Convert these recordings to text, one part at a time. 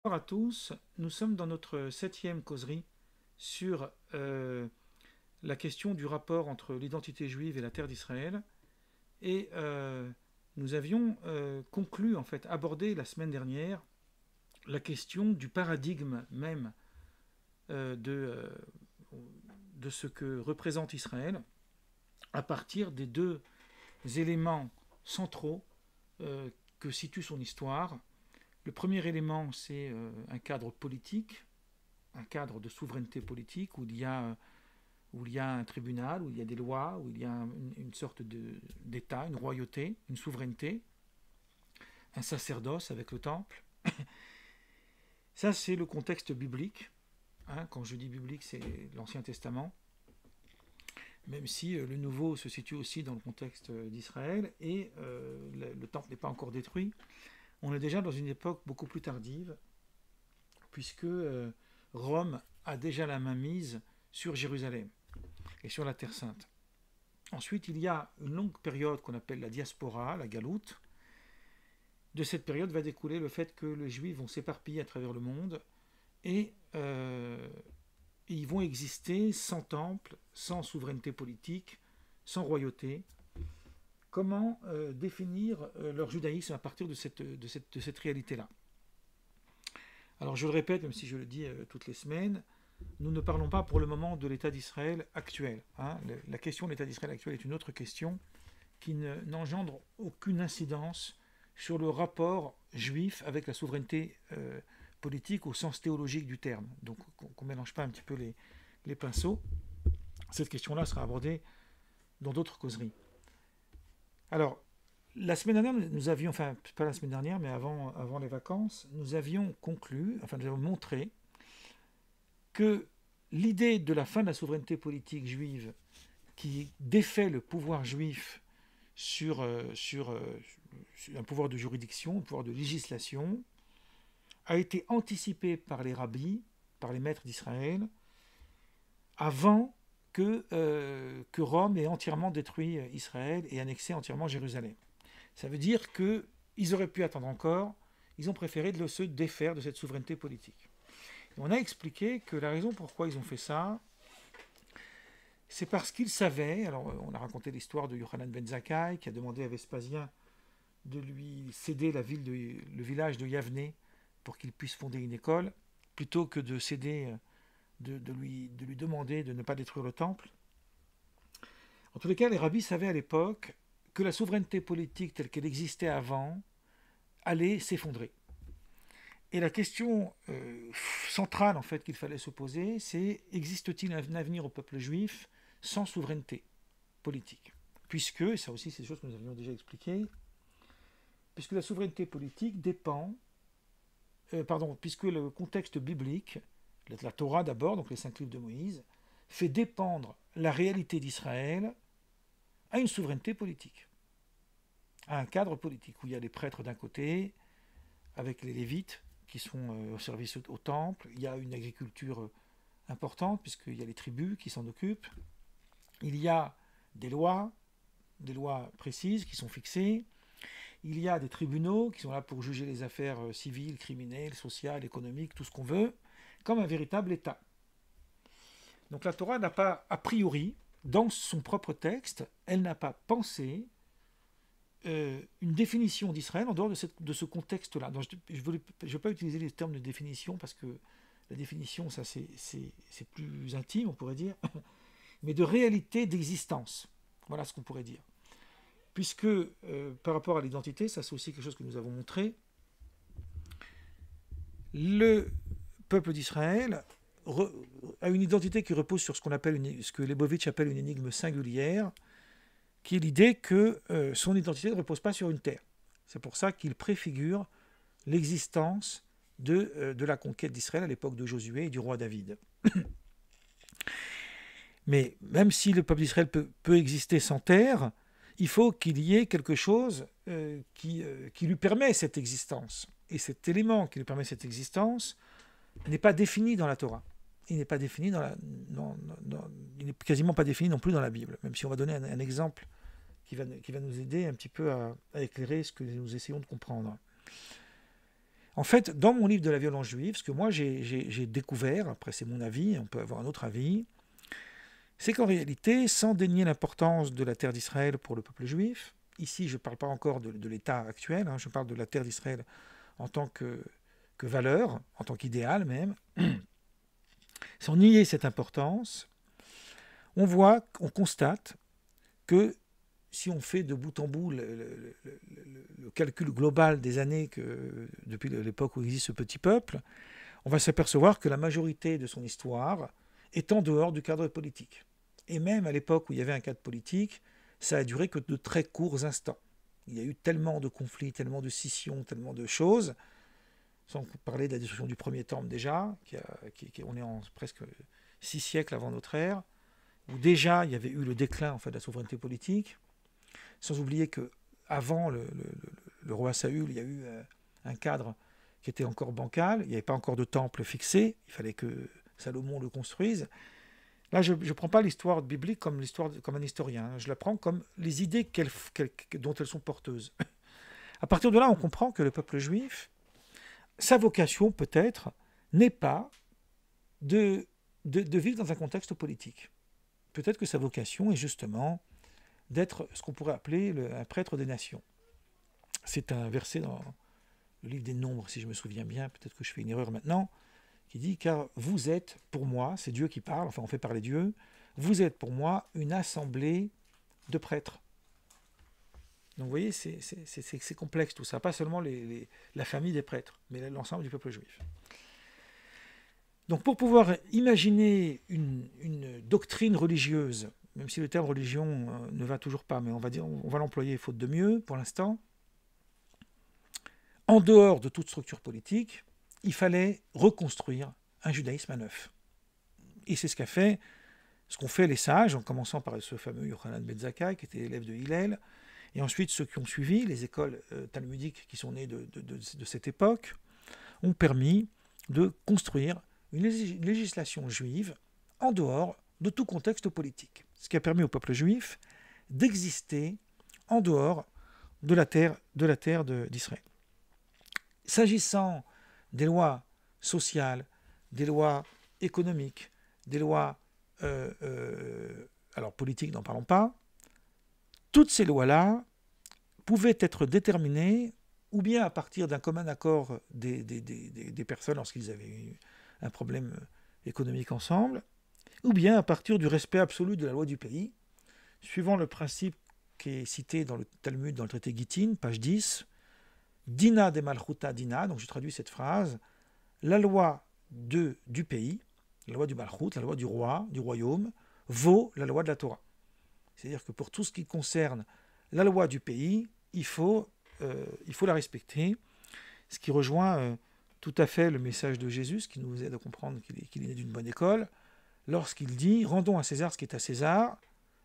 Bonjour à tous, nous sommes dans notre septième causerie sur la question du rapport entre l'identité juive et la terre d'Israël. Et nous avions conclu, en fait, abordé la semaine dernière la question du paradigme même euh, de, euh, de ce que représente Israël à partir des deux éléments centraux que situe son histoire. Le premier élément, c'est un cadre politique, un cadre de souveraineté politique où il y a un tribunal, où il y a des lois, où il y a une sorte d'État, une royauté, une souveraineté, un sacerdoce avec le temple. Ça, c'est le contexte biblique. Hein, quand je dis biblique, c'est l'Ancien Testament, même si le Nouveau se situe aussi dans le contexte d'Israël et le temple n'est pas encore détruit. On est déjà dans une époque beaucoup plus tardive, puisque Rome a déjà la main mise sur Jérusalem et sur la Terre Sainte. Ensuite, il y a une longue période qu'on appelle la diaspora, la galoute. De cette période va découler le fait que les Juifs vont s'éparpiller à travers le monde et ils vont exister sans temple, sans souveraineté politique, sans royauté. Comment définir leur judaïsme à partir de cette réalité-là? Alors je le répète, même si je le dis toutes les semaines, nous ne parlons pas pour le moment de l'État d'Israël actuel. Hein. La question de l'État d'Israël actuel est une autre question qui n'engendre aucune incidence sur le rapport juif avec la souveraineté politique au sens théologique du terme. Donc qu'on ne mélange pas un petit peu les pinceaux. Cette question-là sera abordée dans d'autres causeries. Alors, la semaine dernière, nous avions, enfin pas la semaine dernière, mais avant les vacances, nous avions conclu, enfin nous avons montré que l'idée de la fin de la souveraineté politique juive qui défait le pouvoir juif sur un pouvoir de juridiction, un pouvoir de législation, a été anticipée par les rabbis, par les maîtres d'Israël, avant que Rome ait entièrement détruit Israël et annexé entièrement Jérusalem. Ça veut dire qu'ils auraient pu attendre encore, ils ont préféré de se défaire de cette souveraineté politique. Et on a expliqué que la raison pourquoi ils ont fait ça, c'est parce qu'ils savaient, alors on a raconté l'histoire de Yochanan ben Zakkai qui a demandé à Vespasien de lui céder le village de Yavne pour qu'il puisse fonder une école, plutôt que de céder, de lui demander de ne pas détruire le temple. En tous les cas, les rabbis savaient à l'époque que la souveraineté politique telle qu'elle existait avant allait s'effondrer. Et la question centrale en fait qu'il fallait se poser, c'est existe-t-il un avenir au peuple juif sans souveraineté politique? Puisque, et ça aussi c'est des choses que nous avions déjà expliquées, puisque la souveraineté politique dépend, puisque le contexte biblique, la Torah d'abord, donc les 5 livres de Moïse, fait dépendre la réalité d'Israël à une souveraineté politique, à un cadre politique, où il y a les prêtres d'un côté, avec les Lévites, qui sont au service au temple, il y a une agriculture importante, puisqu'il y a les tribus qui s'en occupent, il y a des lois précises qui sont fixées, il y a des tribunaux qui sont là pour juger les affaires civiles, criminelles, sociales, économiques, tout ce qu'on veut, comme un véritable État. Donc la Torah n'a pas, a priori, dans son propre texte, elle n'a pas pensé une définition d'Israël en dehors de ce contexte-là. Donc, je ne vais pas utiliser les termes de définition parce que la définition, ça c'est plus intime, on pourrait dire, mais de réalité d'existence. Voilà ce qu'on pourrait dire. Puisque par rapport à l'identité, ça c'est aussi quelque chose que nous avons montré, le peuple d'Israël a une identité qui repose sur ce que Lebovitch appelle une énigme singulière, qui est l'idée que son identité ne repose pas sur une terre. C'est pour ça qu'il préfigure l'existence de la conquête d'Israël à l'époque de Josué et du roi David. Mais même si le peuple d'Israël peut exister sans terre, il faut qu'il y ait quelque chose qui lui permet cette existence. Et cet élément qui lui permet cette existence n'est pas défini dans la Torah. Il n'est pas défini il n'est quasiment pas défini non plus dans la Bible, même si on va donner un exemple qui va nous aider un petit peu à éclairer ce que nous essayons de comprendre. En fait, dans mon livre de la violence juive, ce que moi j'ai découvert, après c'est mon avis, on peut avoir un autre avis, c'est qu'en réalité, sans dénier l'importance de la terre d'Israël pour le peuple juif, ici je ne parle pas encore de l'État actuel, je parle de la terre d'Israël en tant que valeur, en tant qu'idéal même, sans nier cette importance, on constate que si on fait de bout en bout le calcul global des années depuis l'époque où existe ce petit peuple, on va s'apercevoir que la majorité de son histoire est en dehors du cadre politique. Et même à l'époque où il y avait un cadre politique, ça a duré que de très courts instants. Il y a eu tellement de conflits, tellement de scissions, tellement de choses, sans parler de la destruction du premier temple déjà, on est en presque 6 siècles avant notre ère, où déjà il y avait eu le déclin en fait, de la souveraineté politique, sans oublier qu'avant le roi Saül, il y a eu un cadre qui était encore bancal, il n'y avait pas encore de temple fixé, il fallait que Salomon le construise. Là, je ne prends pas l'histoire biblique comme un historien, je la prends comme les idées dont elles sont porteuses. À partir de là, on comprend que le peuple juif, sa vocation peut-être n'est pas de vivre dans un contexte politique. Peut-être que sa vocation est justement d'être ce qu'on pourrait appeler un prêtre des nations. C'est un verset dans le livre des Nombres, si je me souviens bien, peut-être que je fais une erreur maintenant, qui dit « Car vous êtes pour moi », c'est Dieu qui parle, enfin on fait parler Dieu, « vous êtes pour moi une assemblée de prêtres ». Donc vous voyez, c'est complexe tout ça, pas seulement la famille des prêtres, mais l'ensemble du peuple juif. Donc pour pouvoir imaginer une doctrine religieuse, même si le terme religion ne va toujours pas, mais on va l'employer faute de mieux pour l'instant, en dehors de toute structure politique, il fallait reconstruire un judaïsme à neuf. Et c'est ce qu'ont fait les sages, en commençant par ce fameux Yochanan ben Zakkai, qui était l'élève de Hillel, et ensuite ceux qui ont suivi, les écoles talmudiques qui sont nées de cette époque, ont permis de construire une législation juive en dehors de tout contexte politique. Ce qui a permis au peuple juif d'exister en dehors de la terre d'Israël. S'agissant des lois sociales, des lois économiques, des lois alors politiques, n'en parlons pas, toutes ces lois-là pouvaient être déterminées ou bien à partir d'un commun accord des personnes lorsqu'ils avaient eu un problème économique ensemble, ou bien à partir du respect absolu de la loi du pays, suivant le principe qui est cité dans le Talmud, dans le traité Gittin, page 10, Dina de Malchuta Dina, donc je traduis cette phrase, la loi du pays, la loi du Malchut, la loi du roi, du royaume, vaut la loi de la Torah. C'est-à-dire que pour tout ce qui concerne la loi du pays, il faut la respecter, ce qui rejoint tout à fait le message de Jésus, ce qui nous aide à comprendre qu'il est né d'une bonne école, lorsqu'il dit « Rendons à César ce qui est à César,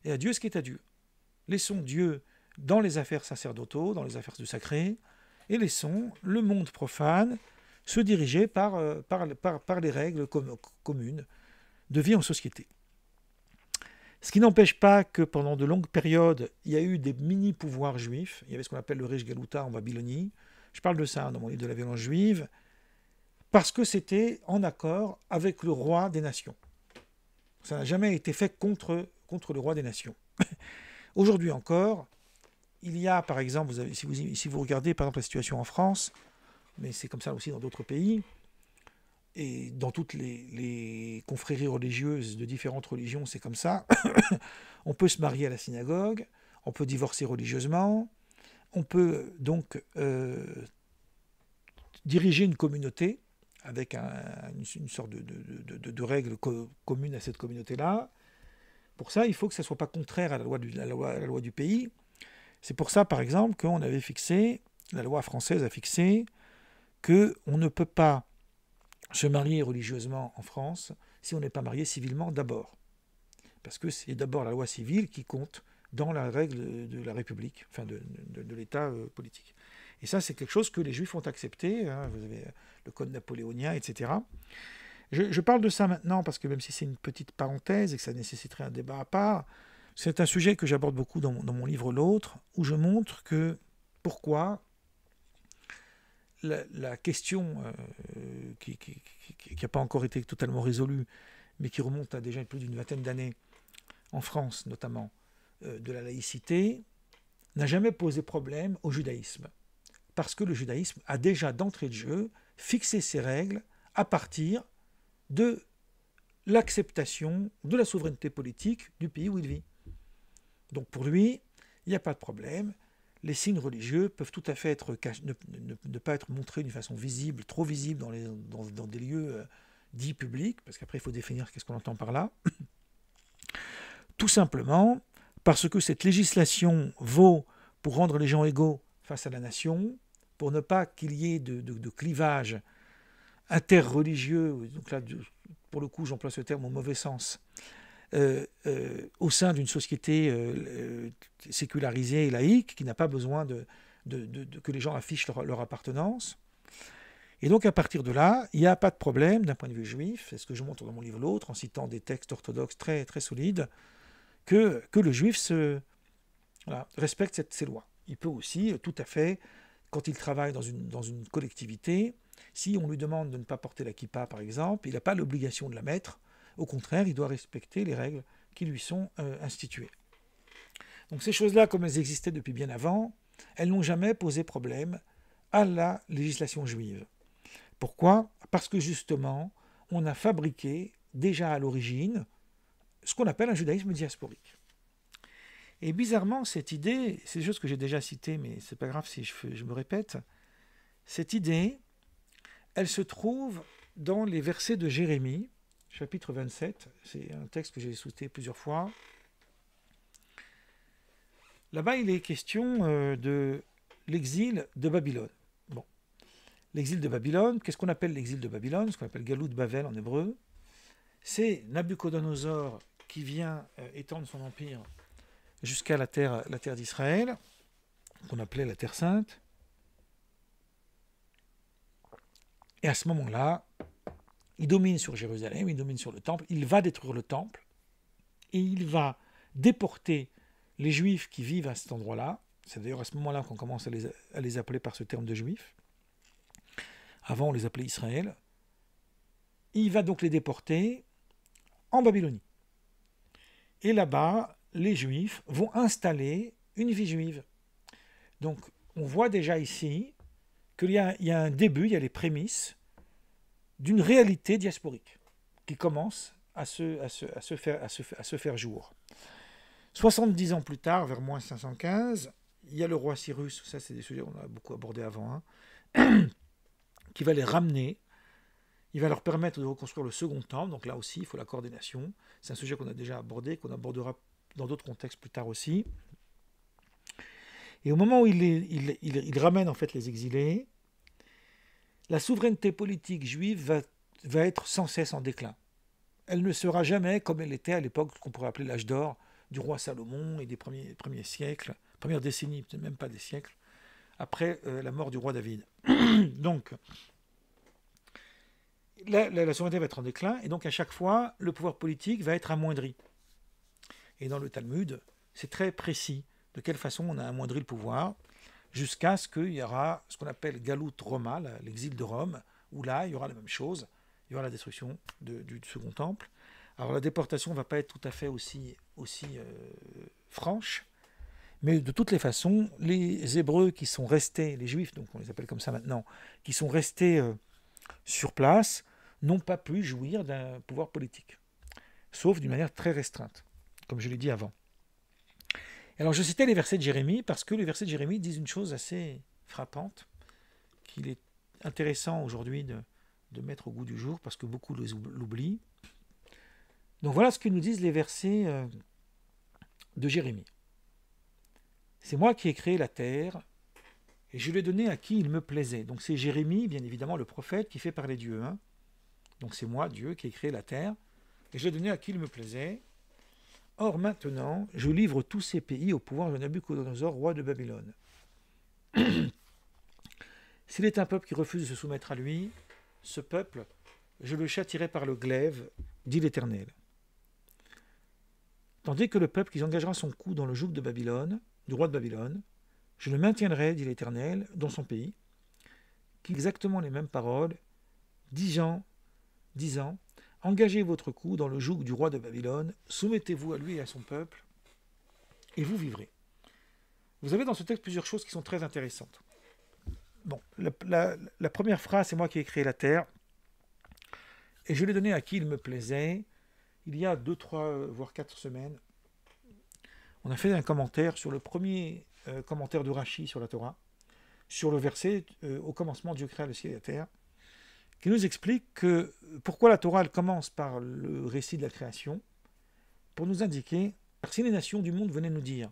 et à Dieu ce qui est à Dieu. Laissons Dieu dans les affaires sacerdotaux, dans les affaires du sacré, et laissons le monde profane se diriger par les règles communes de vie en société. » Ce qui n'empêche pas que pendant de longues périodes, il y a eu des mini-pouvoirs juifs. Il y avait ce qu'on appelle le Rish Galuta en Babylonie. Je parle de ça dans mon livre de la violence juive, parce que c'était en accord avec le roi des nations. Ça n'a jamais été fait contre le roi des nations. Aujourd'hui encore, il y a par exemple, si vous regardez par exemple la situation en France, mais c'est comme ça aussi dans d'autres pays, et dans toutes les confréries religieuses de différentes religions, c'est comme ça. On peut se marier à la synagogue, on peut divorcer religieusement, on peut donc diriger une communauté avec une sorte de règles communes à cette communauté-là. Pour ça, il faut que ça ne soit pas contraire à la loi du pays. C'est pour ça, par exemple, qu'on avait fixé, la loi française a fixé, qu'on ne peut pas se marier religieusement en France si on n'est pas marié civilement d'abord. Parce que c'est d'abord la loi civile qui compte dans la règle de la République, enfin de l'État politique. Et ça, c'est quelque chose que les Juifs ont accepté. Hein, vous avez le code napoléonien, etc. Je parle de ça maintenant parce que même si c'est une petite parenthèse et que ça nécessiterait un débat à part, c'est un sujet que j'aborde beaucoup dans mon livre L'Autre, où je montre que pourquoi la question qui n'a pas encore été totalement résolue, mais qui remonte à déjà plus d'une vingtaine d'années, en France notamment, de la laïcité, n'a jamais posé problème au judaïsme. Parce que le judaïsme a déjà d'entrée de jeu fixé ses règles à partir de l'acceptation de la souveraineté politique du pays où il vit. Donc pour lui, il n'y a pas de problème. Les signes religieux peuvent tout à fait ne pas être montrés d'une façon visible, trop visible dans des lieux dits publics, parce qu'après il faut définir qu'est-ce qu'on entend par là. Tout simplement parce que cette législation vaut pour rendre les gens égaux face à la nation, pour ne pas qu'il y ait de clivage interreligieux, donc là, pour le coup, j'emploie ce terme au mauvais sens, au sein d'une société sécularisée et laïque, qui n'a pas besoin que les gens affichent leur appartenance. Et donc, à partir de là, il n'y a pas de problème d'un point de vue juif, c'est ce que je montre dans mon livre L'Autre, en citant des textes orthodoxes très, très solides, que le juif respecte ces lois. Il peut aussi, tout à fait, quand il travaille dans une collectivité, si on lui demande de ne pas porter la kippa, par exemple, il n'a pas l'obligation de la mettre. Au contraire, il doit respecter les règles qui lui sont instituées. Donc ces choses-là, comme elles existaient depuis bien avant, elles n'ont jamais posé problème à la législation juive. Pourquoi ? Parce que justement, on a fabriqué déjà à l'origine ce qu'on appelle un judaïsme diasporique. Et bizarrement, cette idée, c'est des choses que j'ai déjà citées, mais c'est pas grave si je me répète, cette idée, elle se trouve dans les versets de Jérémie, chapitre 27, c'est un texte que j'ai cité plusieurs fois. Là-bas, il est question de l'exil de Babylone. Bon, l'exil de Babylone, qu'est-ce qu'on appelle l'exil de Babylone ? Ce qu'on appelle Galout Bavel en hébreu. C'est Nabuchodonosor qui vient étendre son empire jusqu'à la terre d'Israël, qu'on appelait la Terre Sainte. Et à ce moment-là, il domine sur Jérusalem, il domine sur le temple, il va détruire le temple, et il va déporter les Juifs qui vivent à cet endroit-là. C'est d'ailleurs à ce moment-là qu'on commence à les appeler par ce terme de Juifs. Avant, on les appelait Israël. Il va donc les déporter en Babylonie. Et là-bas, les Juifs vont installer une vie juive. Donc, on voit déjà ici qu'il y a un début, il y a les prémices d'une réalité diasporique qui commence à se faire jour. 70 ans plus tard, vers moins 515, il y a le roi Cyrus, ça c'est des sujets qu'on a beaucoup abordés avant, qui va les ramener. Il va leur permettre de reconstruire le second temple, donc là aussi il faut la coordination. C'est un sujet qu'on a déjà abordé, qu'on abordera dans d'autres contextes plus tard aussi. Et au moment où il ramène en fait les exilés, la souveraineté politique juive va être sans cesse en déclin. Elle ne sera jamais comme elle était à l'époque qu'on pourrait appeler l'âge d'or du roi Salomon et des premiers siècles, premières décennies, peut-être même pas des siècles, après la mort du roi David. Donc, la souveraineté va être en déclin, et donc à chaque fois, le pouvoir politique va être amoindri. Et dans le Talmud, c'est très précis de quelle façon on a amoindri le pouvoir, jusqu'à ce qu'il y aura ce qu'on appelle Galout Roma, l'exil de Rome, où là, il y aura la même chose, il y aura la destruction du second temple. Alors la déportation ne va pas être tout à fait aussi franche, mais de toutes les façons, les Hébreux qui sont restés, les Juifs, donc on les appelle comme ça maintenant, qui sont restés sur place, n'ont pas pu jouir d'un pouvoir politique, sauf d'une manière très restreinte, comme je l'ai dit avant. Alors je citais les versets de Jérémie, parce que les versets de Jérémie disent une chose assez frappante, qu'il est intéressant aujourd'hui de mettre au goût du jour, parce que beaucoup l'oublient. Donc voilà ce que nous disent les versets de Jérémie. C'est moi qui ai créé la terre, et je l'ai donnée à qui il me plaisait. Donc c'est Jérémie, bien évidemment, le prophète, qui fait parler Dieu. Donc c'est moi, Dieu, qui ai créé la terre, et je l'ai donnée à qui il me plaisait. Or maintenant, je livre tous ces pays au pouvoir de Nabuchodonosor, roi de Babylone. S'il est un peuple qui refuse de se soumettre à lui, ce peuple, je le châtierai par le glaive, dit l'Éternel. Tandis que le peuple qui engagera son cou dans le joug de Babylone, du roi de Babylone, je le maintiendrai, dit l'Éternel, dans son pays, exactement les mêmes paroles, disant, engagez votre cou dans le joug du roi de Babylone, soumettez-vous à lui et à son peuple, et vous vivrez. Vous avez dans ce texte plusieurs choses qui sont très intéressantes. Bon, la première phrase, c'est moi qui ai créé la terre, et je l'ai donnée à qui il me plaisait. Il y a 2, 3, voire 4 semaines, on a fait un commentaire sur le premier commentaire de Rashi sur la Torah, sur le verset au commencement Dieu créa le ciel et la terre, qui nous explique que pourquoi la Torah elle commence par le récit de la création, pour nous indiquer, si les nations du monde venaient nous dire,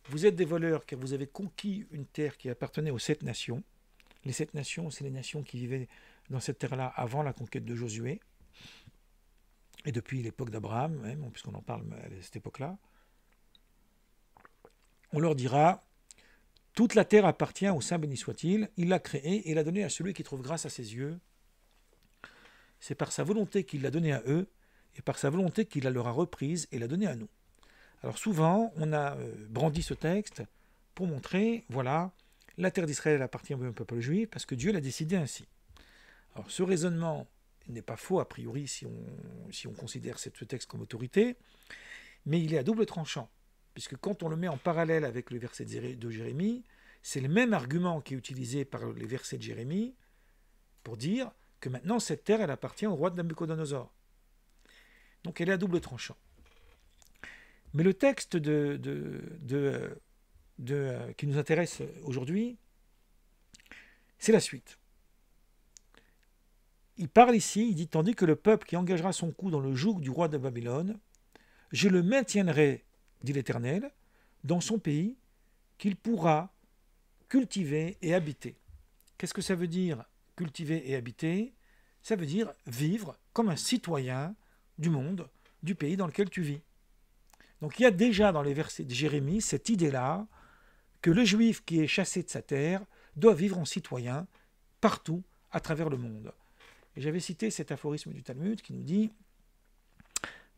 vous êtes des voleurs car vous avez conquis une terre qui appartenait aux 7 nations, les 7 nations, c'est les nations qui vivaient dans cette terre-là avant la conquête de Josué, et depuis l'époque d'Abraham, même, puisqu'on en parle à cette époque-là, on leur dira, toute la terre appartient au Saint béni soit-il, il l'a créée et l'a donnée à celui qui trouve grâce à ses yeux. C'est par sa volonté qu'il l'a donnée à eux, et par sa volonté qu'il la leur a reprise et l'a donnée à nous. Alors souvent, on a brandi ce texte pour montrer, voilà, la terre d'Israël appartient au peuple juif, parce que Dieu l'a décidé ainsi. Alors ce raisonnement n'est pas faux, a priori, si on considère ce texte comme autorité, mais il est à double tranchant, puisque quand on le met en parallèle avec le verset de Jérémie, c'est le même argument qui est utilisé par les versets de Jérémie pour dire que maintenant cette terre, elle appartient au roi de Nabucodonosor. Donc elle est à double tranchant. Mais le texte qui nous intéresse aujourd'hui, c'est la suite. Il parle ici, il dit, tandis que le peuple qui engagera son cou dans le joug du roi de Babylone, je le maintiendrai, dit l'Éternel, dans son pays, qu'il pourra cultiver et habiter. Qu'est-ce que ça veut dire, cultiver et habiter? Ça veut dire vivre comme un citoyen du monde, du pays dans lequel tu vis. Donc il y a déjà dans les versets de Jérémie cette idée-là que le juif qui est chassé de sa terre doit vivre en citoyen partout à travers le monde. Et j'avais cité cet aphorisme du Talmud qui nous dit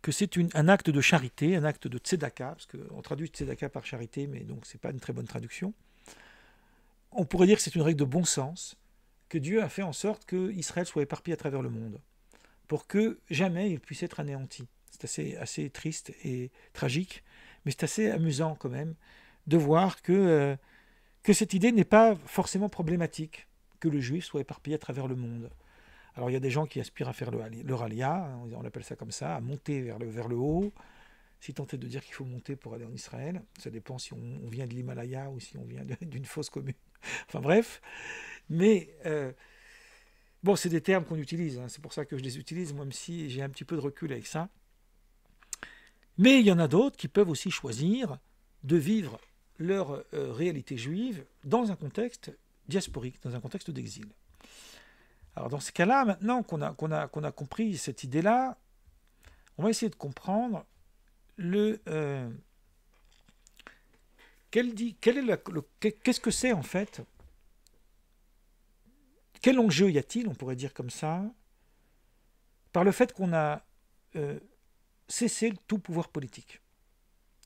que c'est un acte de charité, un acte de tzedaka, parce qu'on traduit tzedaka par charité, mais donc c'est pas une très bonne traduction. On pourrait dire que c'est une règle de bon sens, que Dieu a fait en sorte que Israël soit éparpillé à travers le monde, pour que jamais il puisse être anéanti. C'est assez triste et tragique, mais c'est assez amusant quand même de voir que cette idée n'est pas forcément problématique, que le juif soit éparpillé à travers le monde. Alors il y a des gens qui aspirent à faire le ralia, on appelle ça comme ça, à monter vers le haut, si tant est de dire qu'il faut monter pour aller en Israël. Ça dépend si on vient de l'Himalaya ou si on vient d'une fosse commune. Enfin bref, mais bon, c'est des termes qu'on utilise, hein, c'est pour ça que je les utilise, même si j'ai un petit peu de recul avec ça. Mais il y en a d'autres qui peuvent aussi choisir de vivre leur réalité juive dans un contexte diasporique, dans un contexte d'exil. Alors dans ce cas-là, maintenant qu'on a compris cette idée-là, on va essayer de comprendre qu'est-ce que c'est en fait, quel enjeu y a-t-il, on pourrait dire comme ça, par le fait qu'on a cessé tout pouvoir politique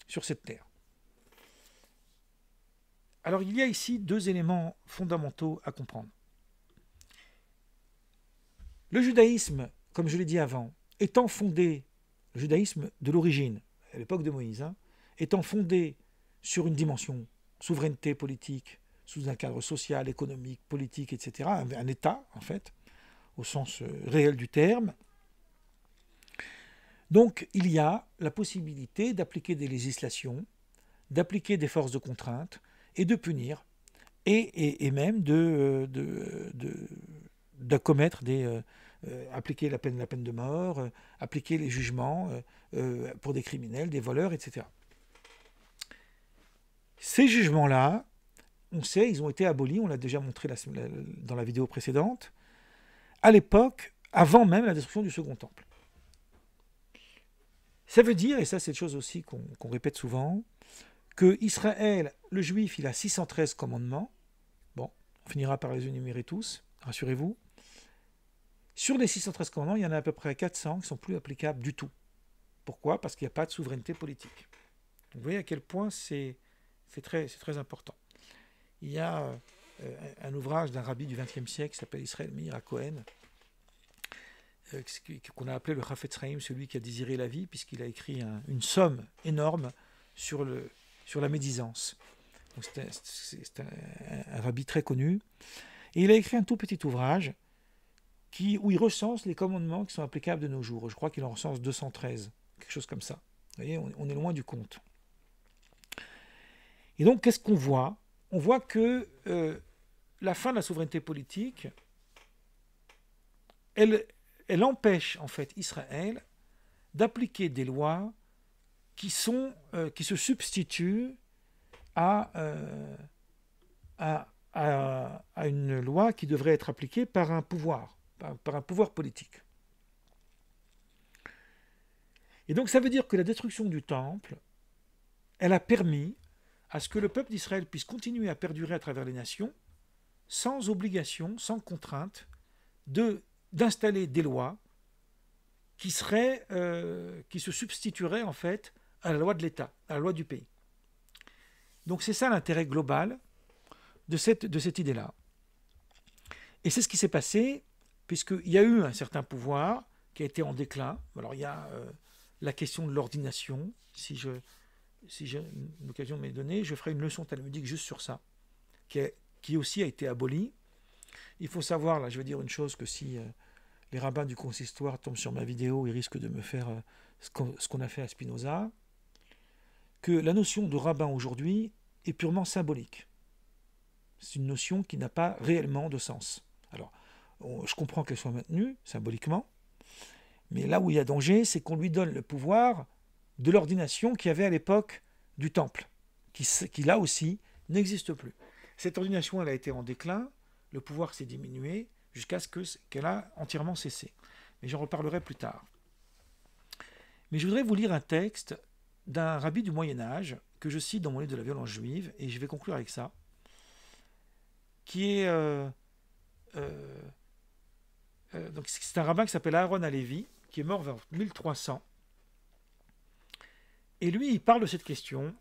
sur cette terre. Alors il y a ici 2 éléments fondamentaux à comprendre. Le judaïsme, comme je l'ai dit avant, étant fondé, le judaïsme de l'origine, à l'époque de Moïse, étant fondé sur une dimension souveraineté politique, sous un cadre social, économique, politique, etc., un État, en fait, au sens réel du terme. Donc, il y a la possibilité d'appliquer des législations, d'appliquer des forces de contrainte et de punir, et même d'acommettre appliquer la peine de mort, appliquer les jugements pour des criminels, des voleurs, etc. Ces jugements-là, on sait, ils ont été abolis, on l'a déjà montré dans la vidéo précédente, à l'époque, avant même la destruction du Second Temple. Ça veut dire, et ça c'est une chose aussi qu'on répète souvent, que Israël, le juif, il a 613 commandements. Bon, on finira par les énumérer tous, rassurez-vous. Sur les 613 commandements, il y en a à peu près 400 qui ne sont plus applicables du tout. Pourquoi? Parce qu'il n'y a pas de souveraineté politique. Donc, vous voyez à quel point c'est très important. Il y a un ouvrage d'un rabbi du XXe siècle qui s'appelle Israël Meir Cohen, qu'on a appelé le Chafetz Chaim, celui qui a désiré la vie, puisqu'il a écrit une somme énorme sur la médisance. C'est un rabbi très connu. Et il a écrit un tout petit ouvrage où il recense les commandements qui sont applicables de nos jours. Je crois qu'il en recense 213, quelque chose comme ça. Vous voyez, on est loin du compte. Et donc, qu'est-ce qu'on voit? On voit que la fin de la souveraineté politique, elle empêche en fait Israël d'appliquer des lois qui se substituent à une loi qui devrait être appliquée par un pouvoir politique. Et donc ça veut dire que la destruction du temple, elle a permis à ce que le peuple d'Israël puisse continuer à perdurer à travers les nations, sans obligation, sans contrainte, d'installer des lois qui se substitueraient en fait à la loi de l'État, à la loi du pays. Donc c'est ça l'intérêt global de cette idée-là. Et c'est ce qui s'est passé, puisqu'il y a eu un certain pouvoir qui a été en déclin. Alors il y a la question de l'ordination. Si j'ai l'occasion de m'y donner, je ferai une leçon talmudique juste sur ça, qui aussi a été abolie. Il faut savoir, là je vais dire une chose, que si les rabbins du consistoire tombent sur ma vidéo, ils risquent de me faire ce qu'on a fait à Spinoza, que la notion de rabbin aujourd'hui est purement symbolique. C'est une notion qui n'a pas réellement de sens. Alors, je comprends qu'elle soit maintenue symboliquement, mais là où il y a danger, c'est qu'on lui donne le pouvoir de l'ordination qu'il y avait à l'époque du temple, qui là aussi n'existe plus. Cette ordination, elle a été en déclin, le pouvoir s'est diminué jusqu'à ce qu'elle a entièrement cessé. Mais j'en reparlerai plus tard. Mais je voudrais vous lire un texte d'un rabbi du Moyen-Âge que je cite dans mon livre de la violence juive, et je vais conclure avec ça, qui est donc c'est un rabbin qui s'appelle Aaron Halevi, qui est mort vers 1300. Et lui, il parle de cette question,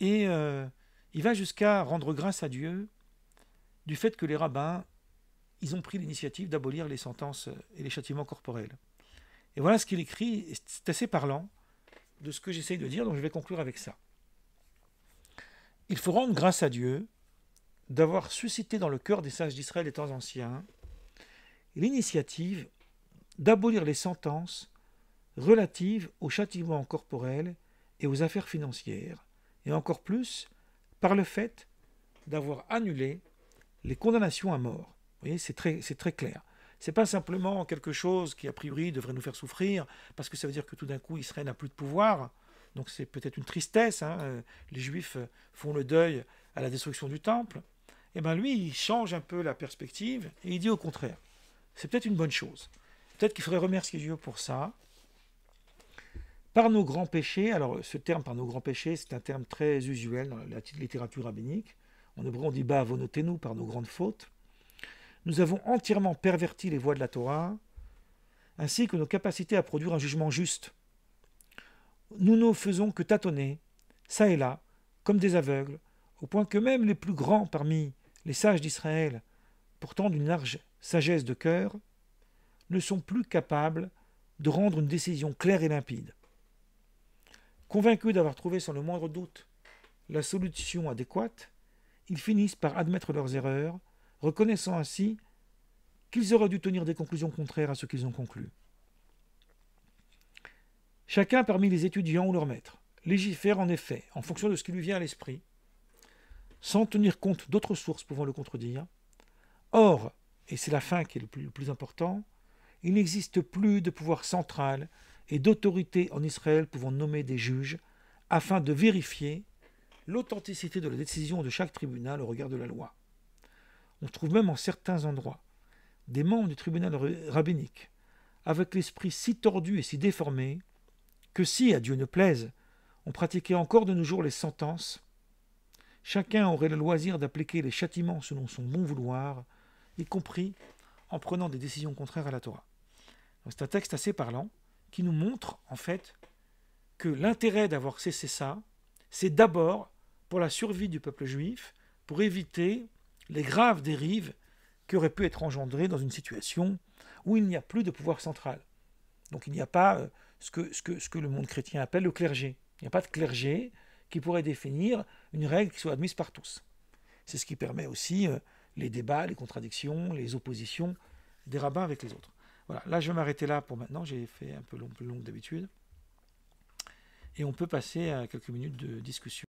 et il va jusqu'à rendre grâce à Dieu du fait que les rabbins, ils ont pris l'initiative d'abolir les sentences et les châtiments corporels. Et voilà ce qu'il écrit, et c'est assez parlant de ce que j'essaye de dire, donc je vais conclure avec ça. Il faut rendre grâce à Dieu d'avoir suscité dans le cœur des sages d'Israël des temps anciens l'initiative d'abolir les sentences relatives aux châtiments corporels et aux affaires financières, et encore plus par le fait d'avoir annulé les condamnations à mort. Vous voyez, c'est très clair. Ce n'est pas simplement quelque chose qui, a priori, devrait nous faire souffrir, parce que ça veut dire que tout d'un coup, Israël n'a plus de pouvoir. Donc c'est peut-être une tristesse. Les Juifs font le deuil à la destruction du temple. Et bien lui, il change un peu la perspective, et il dit au contraire. C'est peut-être une bonne chose. Peut-être qu'il faudrait remercier Dieu pour ça. Par nos grands péchés, alors ce terme par nos grands péchés, c'est un terme très usuel dans la littérature rabbinique. En hébreu, on dit ba'avonotenu, par nos grandes fautes. Nous avons entièrement perverti les voies de la Torah, ainsi que nos capacités à produire un jugement juste. Nous ne faisons que tâtonner, ça et là, comme des aveugles, au point que même les plus grands parmi les sages d'Israël, pourtant d'une large sagesse de cœur, ne sont plus capables de rendre une décision claire et limpide. Convaincus d'avoir trouvé sans le moindre doute la solution adéquate, ils finissent par admettre leurs erreurs, reconnaissant ainsi qu'ils auraient dû tenir des conclusions contraires à ce qu'ils ont conclu. Chacun parmi les étudiants ou leurs maîtres légifère en effet en fonction de ce qui lui vient à l'esprit, sans tenir compte d'autres sources pouvant le contredire. Or, et c'est la fin qui est le plus important, il n'existe plus de pouvoir central et d'autorité en Israël pouvant nommer des juges afin de vérifier l'authenticité de la décision de chaque tribunal au regard de la loi. On trouve même en certains endroits des membres du tribunal rabbinique avec l'esprit si tordu et si déformé que si, à Dieu ne plaise, on pratiquait encore de nos jours les sentences, chacun aurait le loisir d'appliquer les châtiments selon son bon vouloir, y compris en prenant des décisions contraires à la Torah. C'est un texte assez parlant qui nous montre en fait que l'intérêt d'avoir cessé ça, c'est d'abord pour la survie du peuple juif, pour éviter les graves dérives qui auraient pu être engendrées dans une situation où il n'y a plus de pouvoir central. Donc il n'y a pas ce que le monde chrétien appelle le clergé. Il n'y a pas de clergé qui pourrait définir une règle qui soit admise par tous. C'est ce qui permet aussi les débats, les contradictions, les oppositions des rabbins avec les autres. Voilà, là je vais m'arrêter là pour maintenant, j'ai fait un peu plus long que d'habitude. Et on peut passer à quelques minutes de discussion.